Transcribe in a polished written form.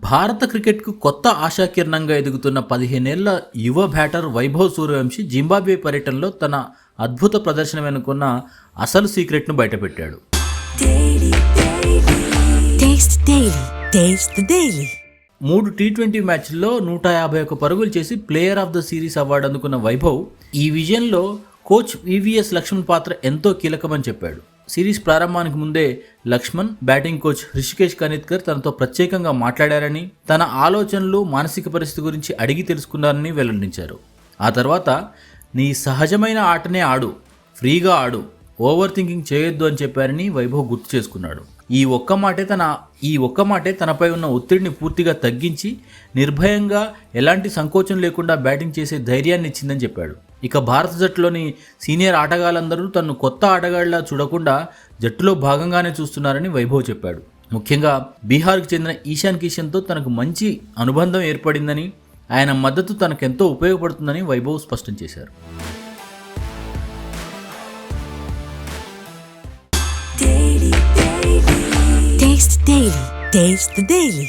భారత క్రికెట్కు కొత్త ఆశాకిరణంగా ఎదుగుతున్న 15 ఏళ్ల యువ బ్యాటర్ వైభవ్ సూర్యవంశీ జింబాబ్వే పర్యటనలో తన అద్భుత ప్రదర్శన వెనుకున్న అసలు సీక్రెట్ను బయటపెట్టాడు. మూడు టీ20 మ్యాచ్ల్లో 151 పరుగులు చేసి player of the series award అందుకున్న వైభవ్ ఈ విజయంలో కోచ్ వివిఎస్ లక్ష్మణ్ పాత్ర ఎంతో కీలకమని చెప్పాడు. సిరీస్ ప్రారంభానికి ముందే లక్ష్మణ్ బ్యాటింగ్ కోచ్ హృషికేశ్ కనిత్కర్ తనతో ప్రత్యేకంగా మాట్లాడారని, తన ఆలోచనలు మానసిక పరిస్థితి గురించి అడిగి తెలుసుకున్నారని వెల్లడించారు. ఆ తర్వాత నీ సహజమైన ఆటనే ఆడు, ఫ్రీగా ఆడు, ఓవర్ థింకింగ్ చేయొద్దు అని చెప్పారని వైభవ్ గుర్తు చేసుకున్నాడు. ఈ ఒక్క మాటే తనపై ఉన్న ఒత్తిడిని పూర్తిగా తగ్గించి నిర్భయంగా ఎలాంటి సంకోచం లేకుండా బ్యాటింగ్ చేసే ధైర్యాన్ని ఇచ్చిందని చెప్పాడు. ఇక భారత జట్టులోని సీనియర్ ఆటగాళ్లందరూ తనను కొత్త ఆటగాళ్లా చూడకుండా జట్టులో భాగంగానే చూస్తున్నారని వైభవ్ చెప్పాడు. ముఖ్యంగా బీహార్కు చెందిన ఈశాన్ కిషన్తో తనకు మంచి అనుబంధం ఏర్పడిందని, ఆయన మద్దతు తనకెంతో ఉపయోగపడుతుందని వైభవ్ స్పష్టం చేశారు. Taste the Daily.